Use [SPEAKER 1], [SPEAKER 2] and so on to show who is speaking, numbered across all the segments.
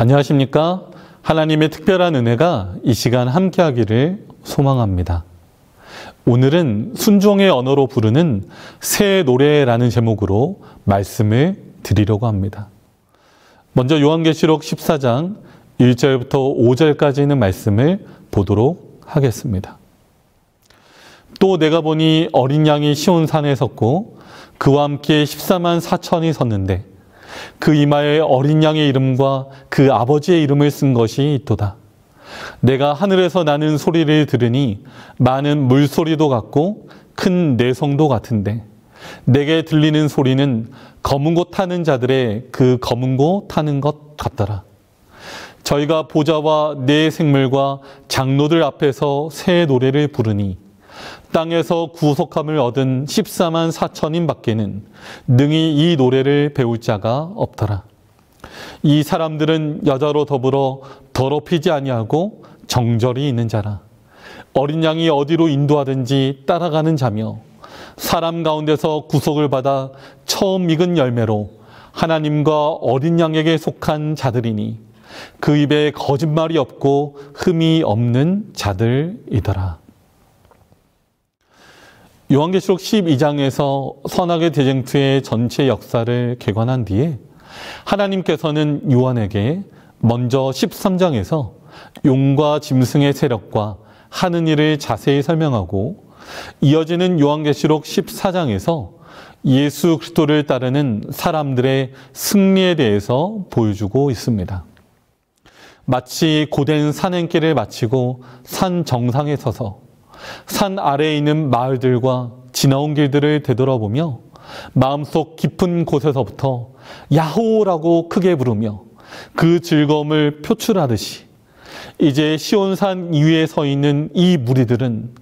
[SPEAKER 1] 안녕하십니까? 하나님의 특별한 은혜가 이 시간 함께하기를 소망합니다. 오늘은 순종의 언어로 부르는 새 노래라는 제목으로 말씀을 드리려고 합니다. 먼저 요한계시록 14장 1절부터 5절까지 있는 말씀을 보도록 하겠습니다. 또 내가 보니 어린 양이 시온산에 섰고 그와 함께 14만 4천이 섰는데 그 이마에 어린 양의 이름과 그 아버지의 이름을 쓴 것이 있도다. 내가 하늘에서 나는 소리를 들으니 많은 물소리도 같고 큰 내성도 같은데 내게 들리는 소리는 검은 고 타는 자들의 그 검은 고 타는 것 같더라. 저희가 보좌와 네 생물과 장로들 앞에서 새 노래를 부르니 땅에서 구속함을 얻은 14만 4천인 밖에는 능히 이 노래를 배울 자가 없더라. 이 사람들은 여자로 더불어 더럽히지 아니하고 정절이 있는 자라. 어린 양이 어디로 인도하든지 따라가는 자며 사람 가운데서 구속을 받아 처음 익은 열매로 하나님과 어린 양에게 속한 자들이니 그 입에 거짓말이 없고 흠이 없는 자들이더라. 요한계시록 12장에서 선악의 대쟁투의 전체 역사를 개관한 뒤에 하나님께서는 요한에게 먼저 13장에서 용과 짐승의 세력과 하는 일을 자세히 설명하고 이어지는 요한계시록 14장에서 예수 그리스도를 따르는 사람들의 승리에 대해서 보여주고 있습니다. 마치 고된 산행길을 마치고 산 정상에 서서 산 아래에 있는 마을들과 지나온 길들을 되돌아보며 마음속 깊은 곳에서부터 야호라고 크게 부르며 그 즐거움을 표출하듯이 이제 시온산 위에 서 있는 이 무리들은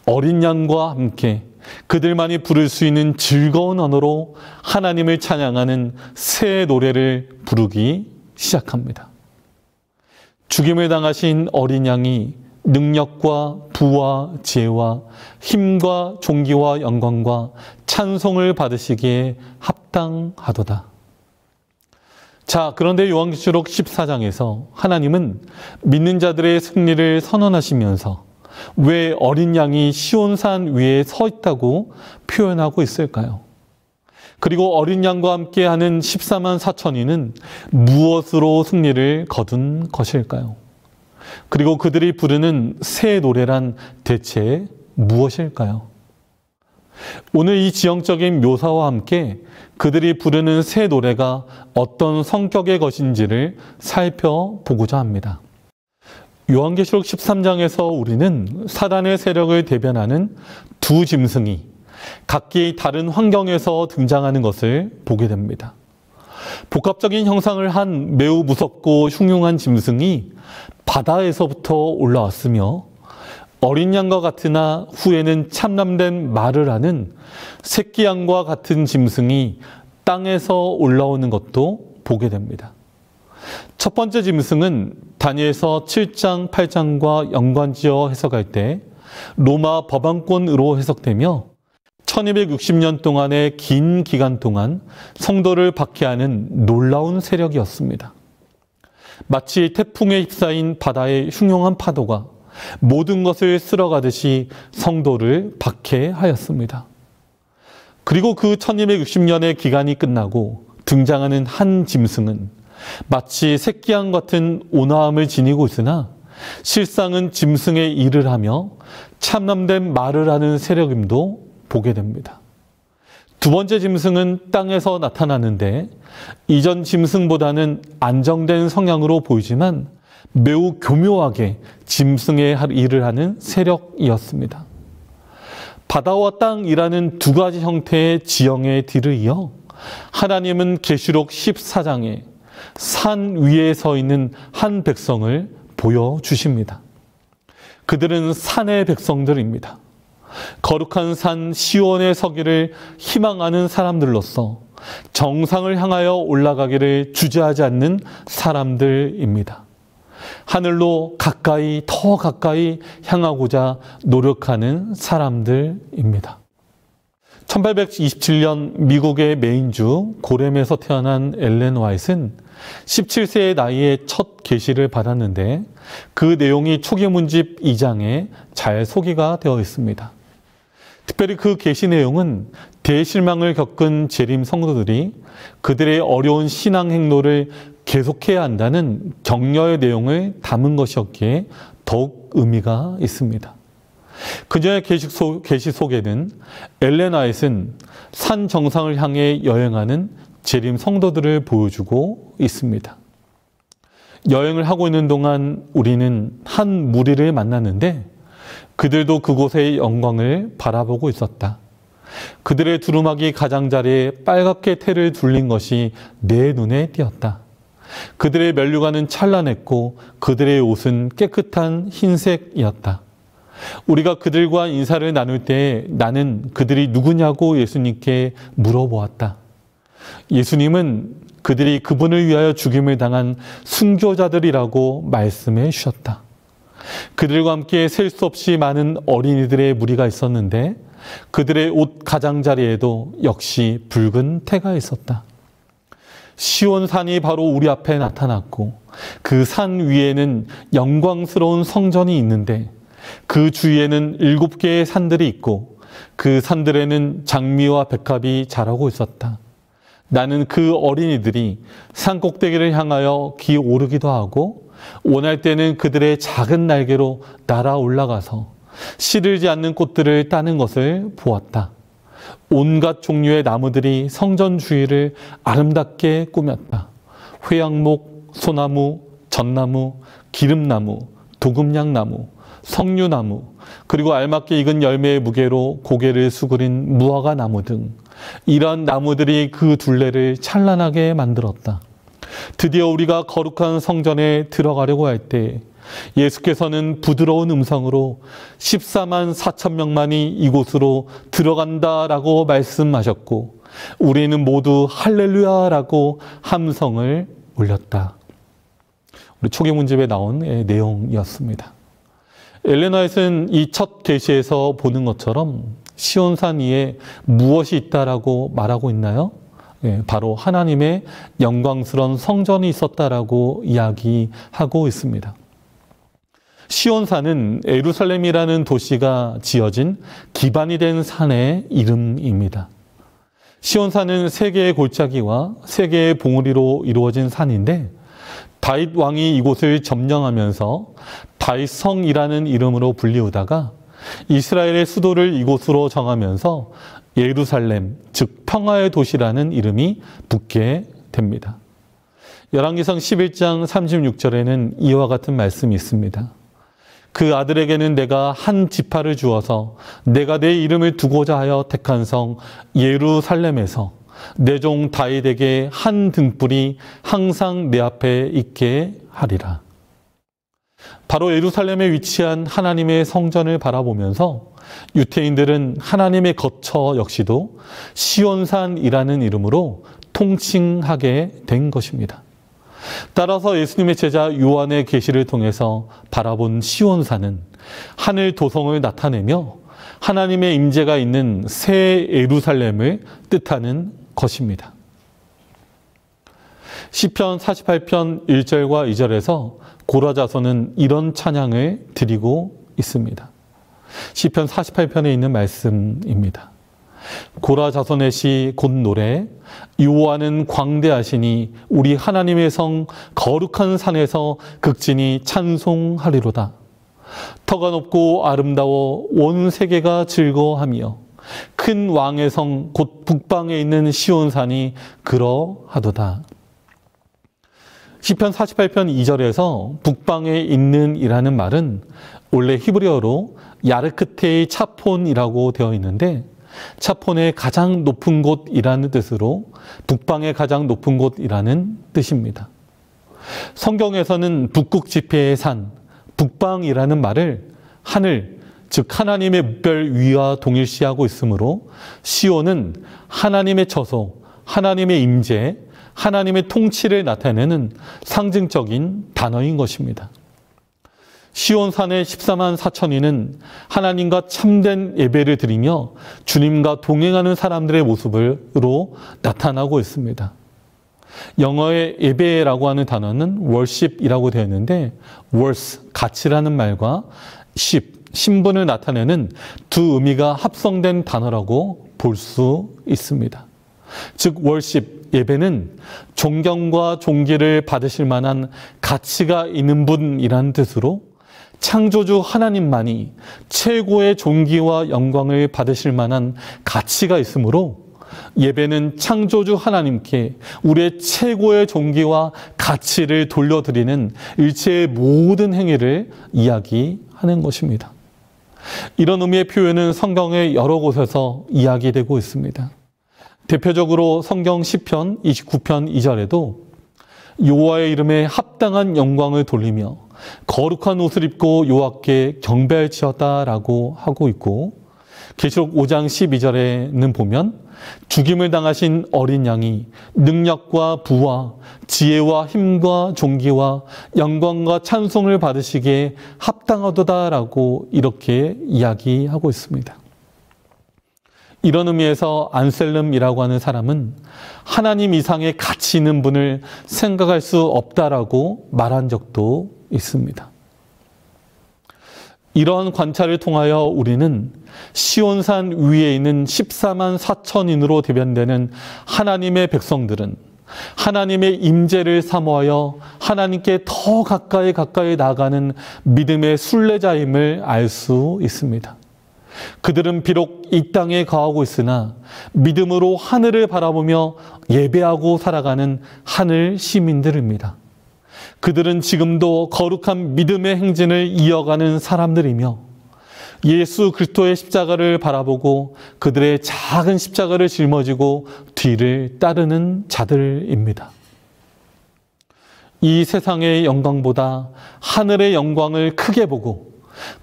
[SPEAKER 1] 어린 양과 함께 그들만이 부를 수 있는 즐거운 언어로 하나님을 찬양하는 새 노래를 부르기 시작합니다. 죽임을 당하신 어린 양이 능력과 부와 지혜와 힘과 존귀와 영광과 찬송을 받으시기에 합당하도다. 자, 그런데 요한계시록 14장에서 하나님은 믿는 자들의 승리를 선언하시면서 왜 어린 양이 시온산 위에 서 있다고 표현하고 있을까요? 그리고 어린 양과 함께하는 14만 4천이는 무엇으로 승리를 거둔 것일까요? 그리고 그들이 부르는 새 노래란 대체 무엇일까요? 오늘 이 지형적인 묘사와 함께 그들이 부르는 새 노래가 어떤 성격의 것인지를 살펴보고자 합니다. 요한계시록 13장에서 우리는 사단의 세력을 대변하는 두 짐승이 각기 다른 환경에서 등장하는 것을 보게 됩니다. 복합적인 형상을 한 매우 무섭고 흉흉한 짐승이 바다에서부터 올라왔으며 어린 양과 같으나 후에는 참남된 말을 하는 새끼 양과 같은 짐승이 땅에서 올라오는 것도 보게 됩니다. 첫 번째 짐승은 다니엘서 7장, 8장과 연관지어 해석할 때 로마 법왕권으로 해석되며 1260년 동안의 긴 기간 동안 성도를 박해하는 놀라운 세력이었습니다. 마치 태풍에 휩싸인 바다의 흉흉한 파도가 모든 것을 쓸어가듯이 성도를 박해하였습니다. 그리고 그 1260년의 기간이 끝나고 등장하는 한 짐승은 마치 새끼양 같은 온화함을 지니고 있으나 실상은 짐승의 일을 하며 참남된 말을 하는 세력임도 보게 됩니다. 두 번째 짐승은 땅에서 나타나는데 이전 짐승보다는 안정된 성향으로 보이지만 매우 교묘하게 짐승의 일을 하는 세력이었습니다. 바다와 땅이라는 두 가지 형태의 지형의 뒤를 이어 하나님은 계시록 14장에 산 위에 서 있는 한 백성을 보여주십니다. 그들은 산의 백성들입니다. 거룩한 산 시온에 서기를 희망하는 사람들로서 정상을 향하여 올라가기를 주저하지 않는 사람들입니다. 하늘로 가까이, 더 가까이 향하고자 노력하는 사람들입니다. 1827년 미국의 메인주 고렘에서 태어난 엘렌 화이트는 17세의 나이에 첫 계시를 받았는데 그 내용이 초기문집 2장에 잘 소개가 되어 있습니다. 특별히 그 계시 내용은 대실망을 겪은 재림 성도들이 그들의 어려운 신앙 행로를 계속해야 한다는 격려의 내용을 담은 것이었기에 더욱 의미가 있습니다. 그녀의 계시 속에는 엘렌 화이트는 산 정상을 향해 여행하는 재림 성도들을 보여주고 있습니다. 여행을 하고 있는 동안 우리는 한 무리를 만났는데 그들도 그곳의 영광을 바라보고 있었다. 그들의 두루마기 가장자리에 빨갛게 테를 둘린 것이 내 눈에 띄었다. 그들의 면류관은 찬란했고 그들의 옷은 깨끗한 흰색이었다. 우리가 그들과 인사를 나눌 때 나는 그들이 누구냐고 예수님께 물어보았다. 예수님은 그들이 그분을 위하여 죽임을 당한 순교자들이라고 말씀해 주셨다. 그들과 함께 셀 수 없이 많은 어린이들의 무리가 있었는데 그들의 옷 가장자리에도 역시 붉은 태가 있었다. 시온산이 바로 우리 앞에 나타났고 그 산 위에는 영광스러운 성전이 있는데 그 주위에는 7개의 산들이 있고 그 산들에는 장미와 백합이 자라고 있었다. 나는 그 어린이들이 산 꼭대기를 향하여 기어오르기도 하고 원할 때는 그들의 작은 날개로 날아 올라가서 시들지 않는 꽃들을 따는 것을 보았다. 온갖 종류의 나무들이 성전 주위를 아름답게 꾸몄다. 회양목, 소나무, 전나무, 기름나무, 도금냥나무, 석류나무, 그리고 알맞게 익은 열매의 무게로 고개를 수그린 무화과 나무 등 이러한 나무들이 그 둘레를 찬란하게 만들었다. 드디어 우리가 거룩한 성전에 들어가려고 할 때 예수께서는 부드러운 음성으로 14만 4천 명만이 이곳으로 들어간다라고 말씀하셨고 우리는 모두 할렐루야라고 함성을 올렸다. 우리 초기문집에 나온 내용이었습니다. 엘렌 화이트는 이 첫 계시에서 보는 것처럼 시온산 위에 무엇이 있다라고 말하고 있나요? 바로 하나님의 영광스러운 성전이 있었다라고 이야기하고 있습니다. 시온산은 예루살렘이라는 도시가 지어진 기반이 된 산의 이름입니다. 시온산은 세 개의 골짜기와 세 개의 봉우리로 이루어진 산인데 다윗 왕이 이곳을 점령하면서 다윗성이라는 이름으로 불리우다가 이스라엘의 수도를 이곳으로 정하면서 예루살렘, 즉 평화의 도시라는 이름이 붙게 됩니다. 열왕기상 11장 36절에는 이와 같은 말씀이 있습니다. 그 아들에게는 내가 한 지파를 주어서 내가 내 이름을 두고자 하여 택한 성 예루살렘에서 내 종 다윗에게 한 등불이 항상 내 앞에 있게 하리라. 바로 예루살렘에 위치한 하나님의 성전을 바라보면서 유태인들은 하나님의 거처 역시도 시온산이라는 이름으로 통칭하게 된 것입니다. 따라서 예수님의 제자 요한의 계시를 통해서 바라본 시온산은 하늘 도성을 나타내며 하나님의 임재가 있는 새 예루살렘을 뜻하는 것입니다. 시편 48편 1절과 2절에서 고라 자손은 이런 찬양을 드리고 있습니다. 시편 48편에 있는 말씀입니다. 고라 자손의 시 곧 노래 여호와는 광대하시니 우리 하나님의 성 거룩한 산에서 극진히 찬송하리로다. 터가 높고 아름다워 온 세계가 즐거워하며 큰 왕의 성 곧 북방에 있는 시온산이 그러하도다. 시편 48편 2절에서 북방에 있는 이라는 말은 원래 히브리어로 야르크테의 차폰이라고 되어 있는데 차폰의 가장 높은 곳이라는 뜻으로 북방의 가장 높은 곳이라는 뜻입니다. 성경에서는 북극 지폐의 산, 북방이라는 말을 하늘, 즉 하나님의 묵별 위와 동일시하고 있으므로 시온은 하나님의 처소, 하나님의 임재, 하나님의 통치를 나타내는 상징적인 단어인 것입니다. 시온산의 14만 4천인은 하나님과 참된 예배를 드리며 주님과 동행하는 사람들의 모습으로 나타나고 있습니다. 영어의 예배라고 하는 단어는 worship이라고 되어 있는데 worth, 가치라는 말과 ship, 신분을 나타내는 두 의미가 합성된 단어라고 볼 수 있습니다. 즉 worship, 예배는 존경과 존귀를 받으실 만한 가치가 있는 분이라는 뜻으로 창조주 하나님만이 최고의 존귀와 영광을 받으실 만한 가치가 있으므로 예배는 창조주 하나님께 우리의 최고의 존귀와 가치를 돌려드리는 일체의 모든 행위를 이야기하는 것입니다. 이런 의미의 표현은 성경의 여러 곳에서 이야기되고 있습니다. 대표적으로 성경 시편 29편 2절에도 여호와의 이름에 합당한 영광을 돌리며 거룩한 옷을 입고 여호와께 경배할지어다라고 하고 있고, 계시록 5장 12절에는 보면 죽임을 당하신 어린 양이 능력과 부와 지혜와 힘과 존귀와 영광과 찬송을 받으시기에 합당하도다라고 이렇게 이야기하고 있습니다. 이런 의미에서 안셀름이라고 하는 사람은 하나님 이상의 가치 있는 분을 생각할 수 없다라고 말한 적도 있습니다. 이러한 관찰을 통하여 우리는 시온산 위에 있는 14만 4천인으로 대변되는 하나님의 백성들은 하나님의 임재를 사모하여 하나님께 더 가까이 나아가는 믿음의 순례자임을 알 수 있습니다. 그들은 비록 이 땅에 거하고 있으나 믿음으로 하늘을 바라보며 예배하고 살아가는 하늘 시민들입니다. 그들은 지금도 거룩한 믿음의 행진을 이어가는 사람들이며 예수 그리스도의 십자가를 바라보고 그들의 작은 십자가를 짊어지고 뒤를 따르는 자들입니다. 이 세상의 영광보다 하늘의 영광을 크게 보고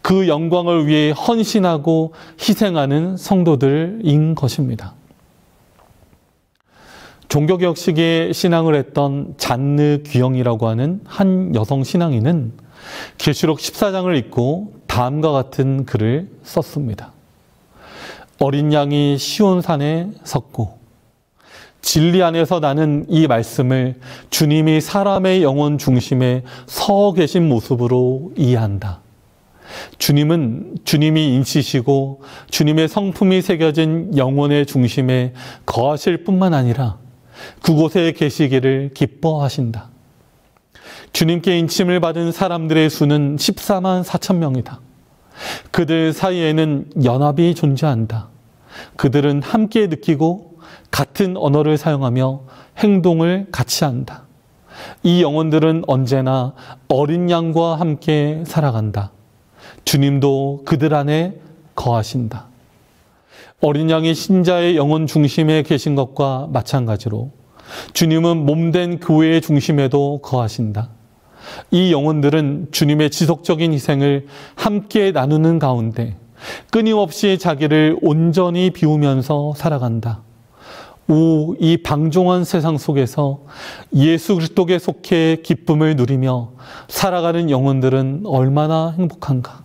[SPEAKER 1] 그 영광을 위해 헌신하고 희생하는 성도들인 것입니다. 종교개혁식의 신앙을 했던 잔느 귀영이라고 하는 한 여성 신앙인은 계시록 14장을 읽고 다음과 같은 글을 썼습니다. 어린 양이 시온산에 섰고 진리 안에서 나는 이 말씀을 주님이 사람의 영혼 중심에 서 계신 모습으로 이해한다. 주님은 주님이 인치시고 주님의 성품이 새겨진 영혼의 중심에 거하실 뿐만 아니라 그곳에 계시기를 기뻐하신다. 주님께 인침을 받은 사람들의 수는 14만 4천 명이다. 그들 사이에는 연합이 존재한다. 그들은 함께 느끼고 같은 언어를 사용하며 행동을 같이 한다. 이 영혼들은 언제나 어린 양과 함께 살아간다. 주님도 그들 안에 거하신다. 어린 양이 신자의 영혼 중심에 계신 것과 마찬가지로 주님은 몸된 교회의 중심에도 거하신다. 이 영혼들은 주님의 지속적인 희생을 함께 나누는 가운데 끊임없이 자기를 온전히 비우면서 살아간다. 이 방종한 세상 속에서 예수 그리스도께 속해 기쁨을 누리며 살아가는 영혼들은 얼마나 행복한가.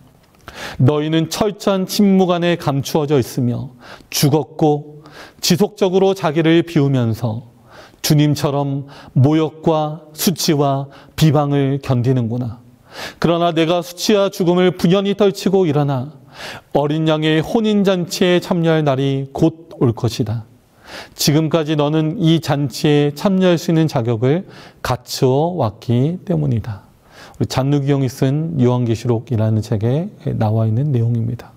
[SPEAKER 1] 너희는 철저한 침묵 안에 감추어져 있으며 죽었고 지속적으로 자기를 비우면서 주님처럼 모욕과 수치와 비방을 견디는구나. 그러나 내가 수치와 죽음을 분연히 떨치고 일어나 어린 양의 혼인잔치에 참여할 날이 곧 올 것이다. 지금까지 너는 이 잔치에 참여할 수 있는 자격을 갖추어 왔기 때문이다. 우리 잔느 귀영이 쓴 요한계시록이라는 책에 나와 있는 내용입니다.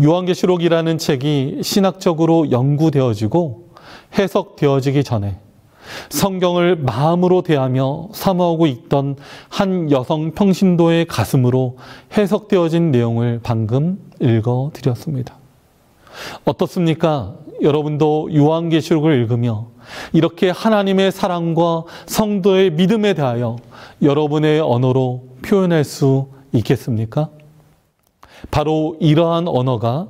[SPEAKER 1] 요한계시록이라는 책이 신학적으로 연구되어지고 해석되어지기 전에 성경을 마음으로 대하며 사모하고 있던 한 여성 평신도의 가슴으로 해석되어진 내용을 방금 읽어드렸습니다. 어떻습니까? 여러분도 요한계시록을 읽으며 이렇게 하나님의 사랑과 성도의 믿음에 대하여 여러분의 언어로 표현할 수 있겠습니까? 바로 이러한 언어가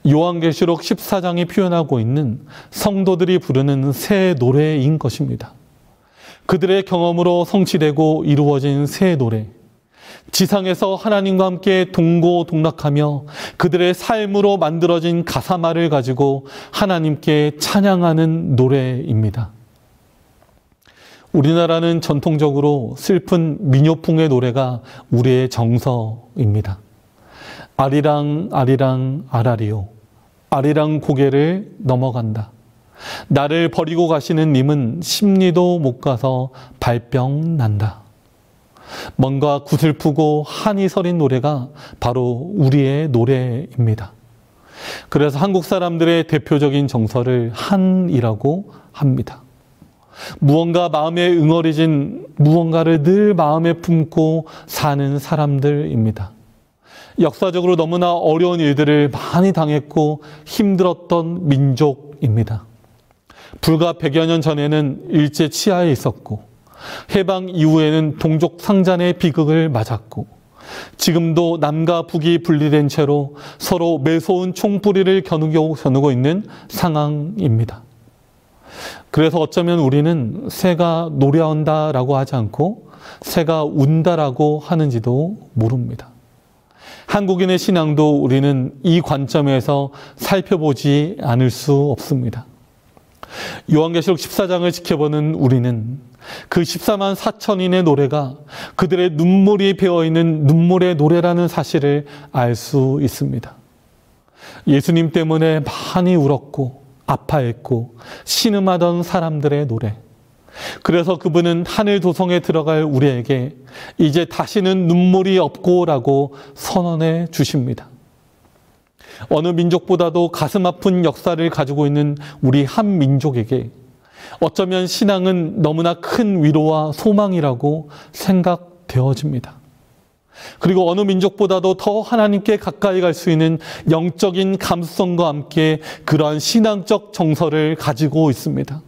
[SPEAKER 1] 요한계시록 14장이 표현하고 있는 성도들이 부르는 새 노래인 것입니다. 그들의 경험으로 성취되고 이루어진 새 노래, 지상에서 하나님과 함께 동고동락하며 그들의 삶으로 만들어진 가사말을 가지고 하나님께 찬양하는 노래입니다. 우리나라는 전통적으로 슬픈 민요풍의 노래가 우리의 정서입니다. 아리랑 아리랑 아라리요, 아리랑 고개를 넘어간다. 나를 버리고 가시는 님은 십리도 못 가서 발병 난다. 뭔가 구슬프고 한이 서린 노래가 바로 우리의 노래입니다. 그래서 한국 사람들의 대표적인 정서를 한이라고 합니다. 무언가 마음에 응어리진 무언가를 늘 마음에 품고 사는 사람들입니다. 역사적으로 너무나 어려운 일들을 많이 당했고 힘들었던 민족입니다. 불과 100여 년 전에는 일제 치하에 있었고 해방 이후에는 동족 상잔의 비극을 맞았고 지금도 남과 북이 분리된 채로 서로 매서운 총뿌리를 겨누고 있는 상황입니다. 그래서 어쩌면 우리는 새가 노래한다라고 하지 않고 새가 운다라고 하는지도 모릅니다. 한국인의 신앙도 우리는 이 관점에서 살펴보지 않을 수 없습니다. 요한계시록 14장을 지켜보는 우리는 그 14만 4천인의 노래가 그들의 눈물이 배어있는 눈물의 노래라는 사실을 알 수 있습니다. 예수님 때문에 많이 울었고 아파했고 신음하던 사람들의 노래. 그래서 그분은 하늘 도성에 들어갈 우리에게 이제 다시는 눈물이 없고라고 선언해 주십니다. 어느 민족보다도 가슴 아픈 역사를 가지고 있는 우리 한 민족에게 어쩌면 신앙은 너무나 큰 위로와 소망이라고 생각되어집니다. 그리고 어느 민족보다도 더 하나님께 가까이 갈 수 있는 영적인 감수성과 함께 그러한 신앙적 정서를 가지고 있습니다.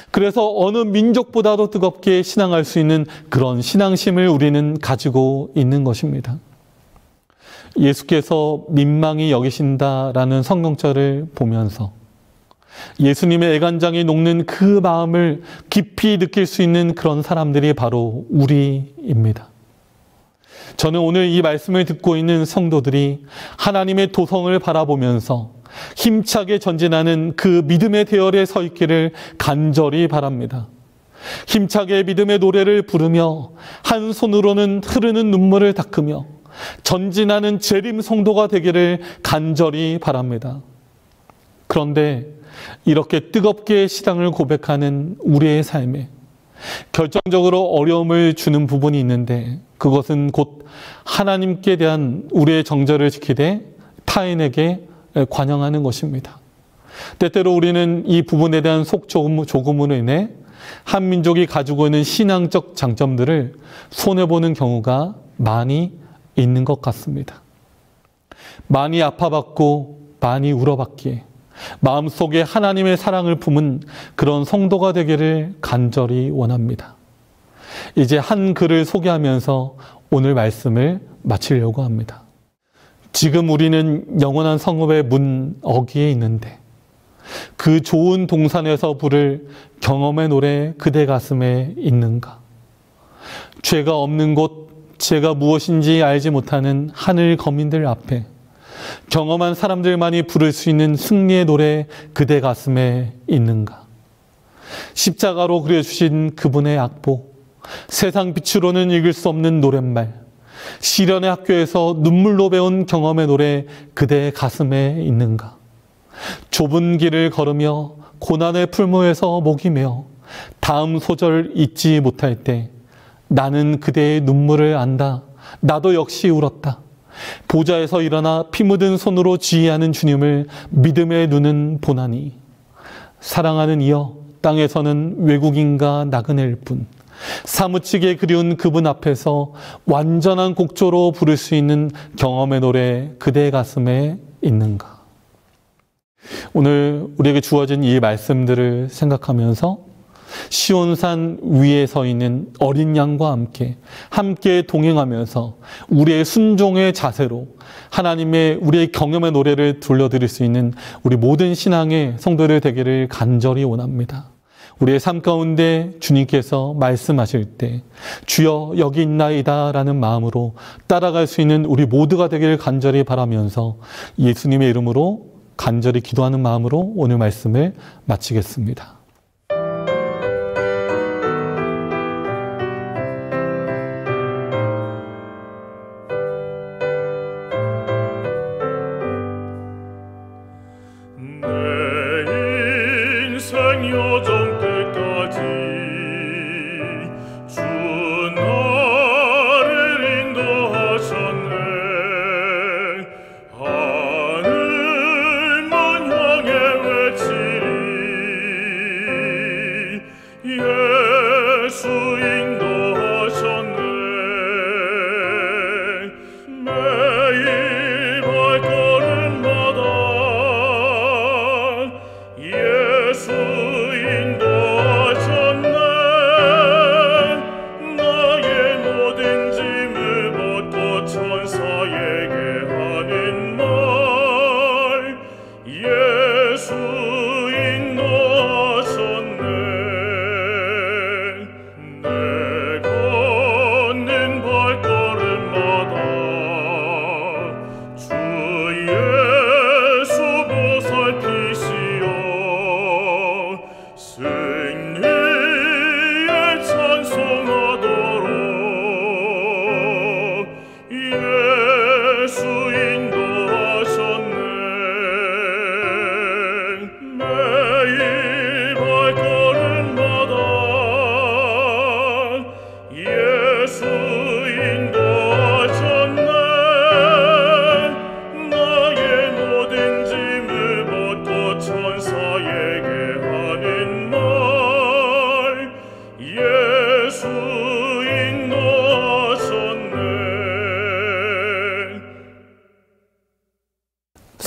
[SPEAKER 1] 그래서 어느 민족보다도 뜨겁게 신앙할 수 있는 그런 신앙심을 우리는 가지고 있는 것입니다. 예수께서 민망히 여기신다라는 성경절을 보면서 예수님의 애간장이 녹는 그 마음을 깊이 느낄 수 있는 그런 사람들이 바로 우리입니다. 저는 오늘 이 말씀을 듣고 있는 성도들이 하나님의 도성을 바라보면서 힘차게 전진하는 그 믿음의 대열에 서 있기를 간절히 바랍니다. 힘차게 믿음의 노래를 부르며 한 손으로는 흐르는 눈물을 닦으며 전진하는 재림 성도가 되기를 간절히 바랍니다. 그런데 이렇게 뜨겁게 신앙을 고백하는 우리의 삶에 결정적으로 어려움을 주는 부분이 있는데 그것은 곧 하나님께 대한 우리의 정절을 지키되 타인에게 관영하는 것입니다. 때때로 우리는 이 부분에 대한 속조금으로 인해 한 민족이 가지고 있는 신앙적 장점들을 손해보는 경우가 많이 있는 것 같습니다. 많이 아파봤고 많이 울어봤기에 마음속에 하나님의 사랑을 품은 그런 성도가 되기를 간절히 원합니다. 이제 한 글을 소개하면서 오늘 말씀을 마치려고 합니다. 지금 우리는 영원한 성읍의 문 어귀에 있는데 그 좋은 동산에서 부를 경험의 노래 그대 가슴에 있는가? 죄가 없는 곳, 죄가 무엇인지 알지 못하는 하늘 거민들 앞에 경험한 사람들만이 부를 수 있는 승리의 노래 그대 가슴에 있는가? 십자가로 그려주신 그분의 악보, 세상 빛으로는 읽을 수 없는 노랫말, 시련의 학교에서 눈물로 배운 경험의 노래 그대 가슴에 있는가? 좁은 길을 걸으며 고난의 풀무에서 목이 메어 다음 소절 잊지 못할 때 나는 그대의 눈물을 안다. 나도 역시 울었다. 보좌에서 일어나 피 묻은 손으로 지휘하는 주님을 믿음의 눈은 보나니 사랑하는 이여 땅에서는 외국인과 나그네일 뿐 사무치게 그리운 그분 앞에서 완전한 곡조로 부를 수 있는 경험의 노래 그대 가슴에 있는가? 오늘 우리에게 주어진 이 말씀들을 생각하면서 시온산 위에 서 있는 어린 양과 함께 동행하면서 우리의 순종의 자세로 하나님의 우리의 경험의 노래를 들려드릴 수 있는 우리 모든 신앙의 성도들 되기를 간절히 원합니다. 우리의 삶 가운데 주님께서 말씀하실 때 주여 여기 있나이다 라는 마음으로 따라갈 수 있는 우리 모두가 되기를 간절히 바라면서 예수님의 이름으로 간절히 기도하는 마음으로 오늘 말씀을 마치겠습니다.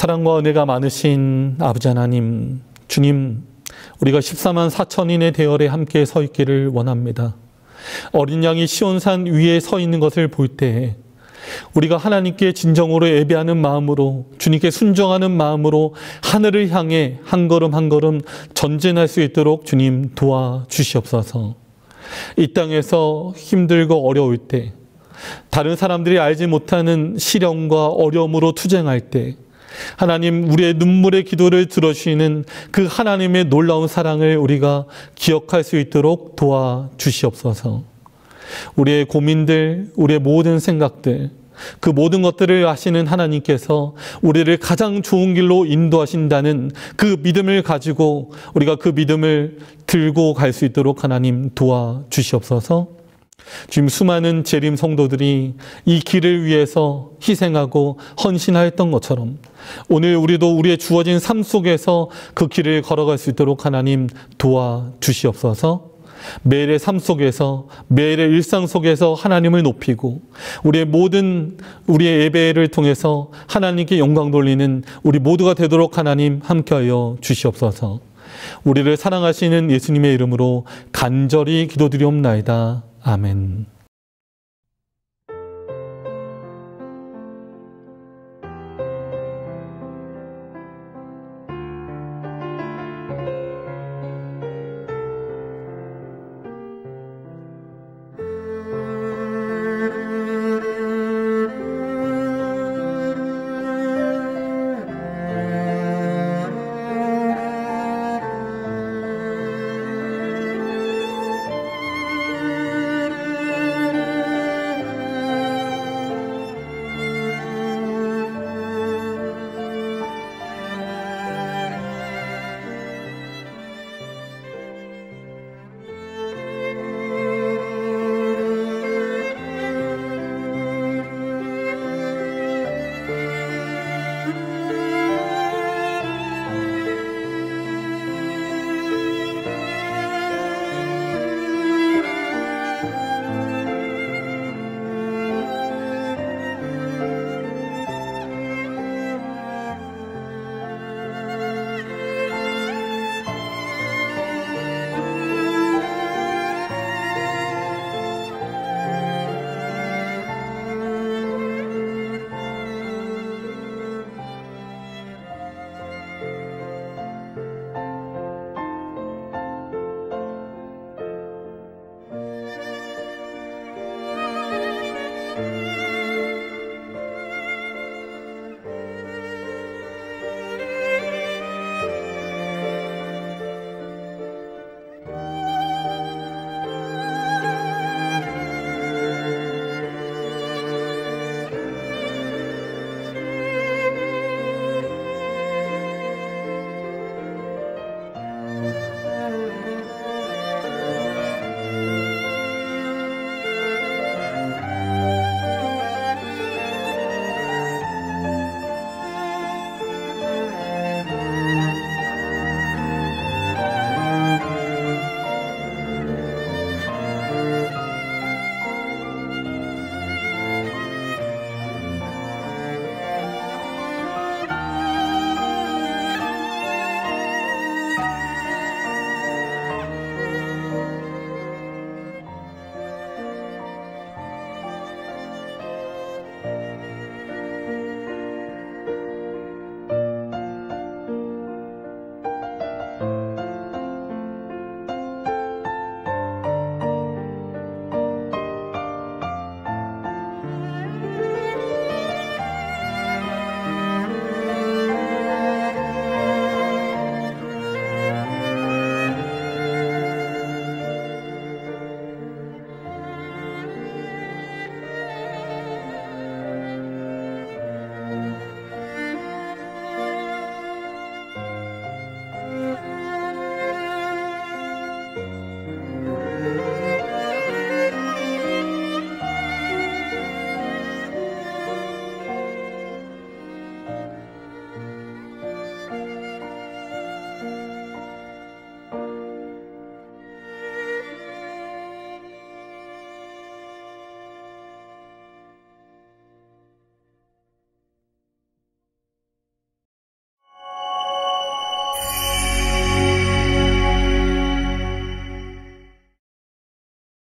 [SPEAKER 1] 사랑과 은혜가 많으신 아버지 하나님, 주님, 우리가 14만 4천인의 대열에 함께 서 있기를 원합니다. 어린 양이 시온산 위에 서 있는 것을 볼 때 우리가 하나님께 진정으로 예배하는 마음으로, 주님께 순종하는 마음으로 하늘을 향해 한 걸음 한 걸음 전진할 수 있도록 주님 도와주시옵소서. 이 땅에서 힘들고 어려울 때, 다른 사람들이 알지 못하는 시련과 어려움으로 투쟁할 때 하나님, 우리의 눈물의 기도를 들어주시는 그 하나님의 놀라운 사랑을 우리가 기억할 수 있도록 도와주시옵소서. 우리의 고민들, 우리의 모든 생각들, 그 모든 것들을 아시는 하나님께서 우리를 가장 좋은 길로 인도하신다는 그 믿음을 가지고 우리가 그 믿음을 들고 갈 수 있도록 하나님 도와주시옵소서. 지금 수많은 재림 성도들이 이 길을 위해서 희생하고 헌신하였던 것처럼 오늘 우리도 우리의 주어진 삶 속에서 그 길을 걸어갈 수 있도록 하나님 도와주시옵소서. 매일의 삶 속에서, 매일의 일상 속에서 하나님을 높이고 우리의 예배를 통해서 하나님께 영광 돌리는 우리 모두가 되도록 하나님 함께하여 주시옵소서. 우리를 사랑하시는 예수님의 이름으로 간절히 기도드리옵나이다. 아멘.